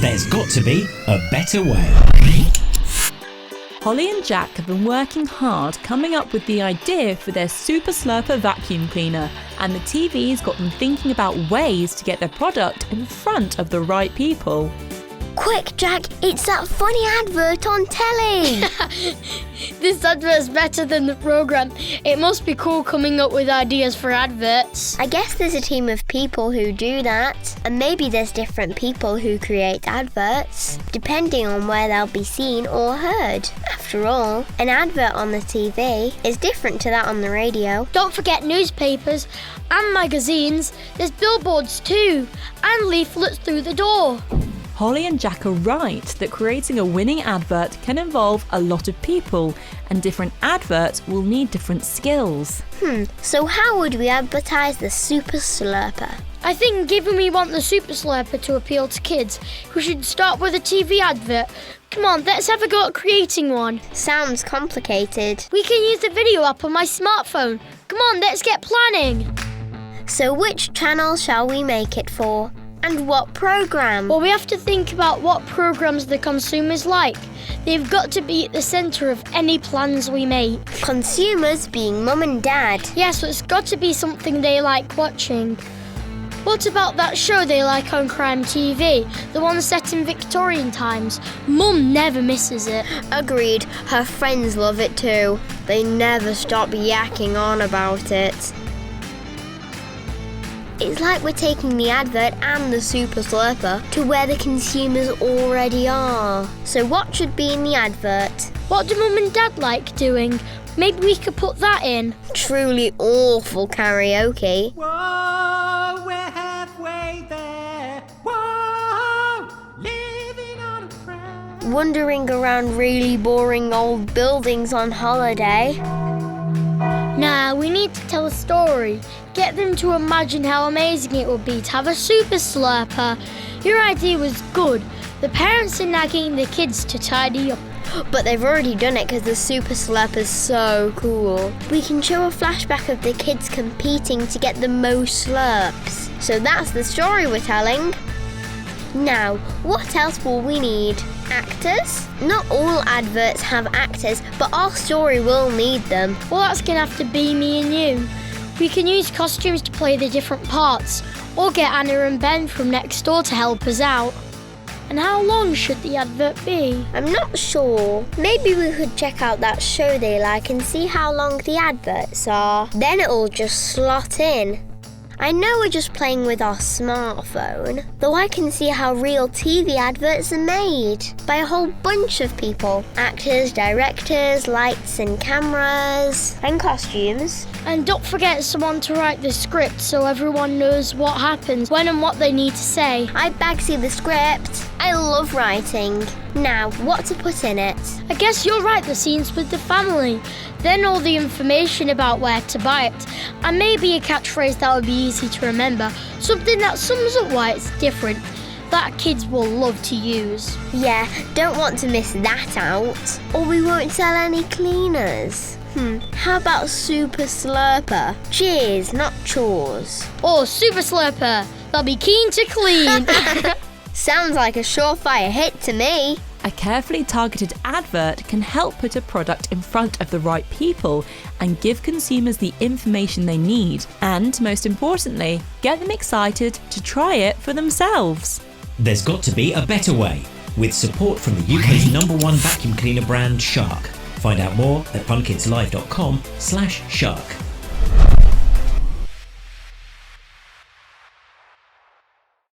There's got to be a better way. Holly and Jack have been working hard coming up with the idea for their Super Slurper vacuum cleaner, and the TV's got them thinking about ways to get their product in front of the right people. Quick, Jack, it's that funny advert on telly. This advert's better than the programme. It must be cool coming up with ideas for adverts. I guess there's a team of people who do that, and maybe there's different people who create adverts, depending on where they'll be seen or heard. After all, an advert on the TV is different to that on the radio. Don't forget newspapers and magazines. There's billboards too, and leaflets through the door. Holly and Jack are right that creating a winning advert can involve a lot of people, and different adverts will need different skills. So how would we advertise the Super Slurper? I think given we want the Super Slurper to appeal to kids, we should start with a TV advert. Come on, let's have a go at creating one. Sounds complicated. We can use the video app on my smartphone. Come on, let's get planning. So which channel shall we make it for? And what programme? Well, we have to think about what programmes the consumers like. They've got to be at the centre of any plans we make. Consumers being mum and dad. Yes, so it's got to be something they like watching. What about that show they like on Crime TV? The one set in Victorian times. Mum never misses it. Agreed. Her friends love it too. They never stop yakking on about it. It's like we're taking the advert and the Super Slurper to where the consumers already are. So what should be in the advert? What do Mum and Dad like doing? Maybe we could put that in. Truly awful karaoke. Whoa, we're halfway there. Whoa, living on a prayer. Wandering around really boring old buildings on holiday. Nah, we need to tell a story. Get them to imagine how amazing it would be to have a Super Slurper. Your idea was good. The parents are nagging the kids to tidy up. But they've already done it because the Super Slurper's so cool. We can show a flashback of the kids competing to get the most slurps. So that's the story we're telling. Now, what else will we need? Actors? Not all adverts have actors, but our story will need them. Well, that's going to have to be me and you. We can use costumes to play the different parts, or get Anna and Ben from next door to help us out. And how long should the advert be? I'm not sure. Maybe we could check out that show they like and see how long the adverts are. Then it'll just slot in. I know we're just playing with our smartphone, though I can see how real TV adverts are made by a whole bunch of people. Actors, directors, lights and cameras, and costumes. And don't forget someone to write the script so everyone knows what happens, when and what they need to say. I bagsy the script. I love writing. Now, what to put in it? I guess you'll write the scenes with the family, then all the information about where to buy it, and maybe a catchphrase that would be easy to remember, something that sums up why it's different, that kids will love to use. Yeah, don't want to miss that out. Or we won't sell any cleaners. How about Super Slurper? Cheers, not chores. Or Super Slurper, they'll be keen to clean. Sounds like a surefire hit to me. A carefully targeted advert can help put a product in front of the right people and give consumers the information they need, and most importantly, get them excited to try it for themselves. There's got to be a better way, with support from the UK's #1 vacuum cleaner brand Shark. Find out more at funkidslive.com/shark.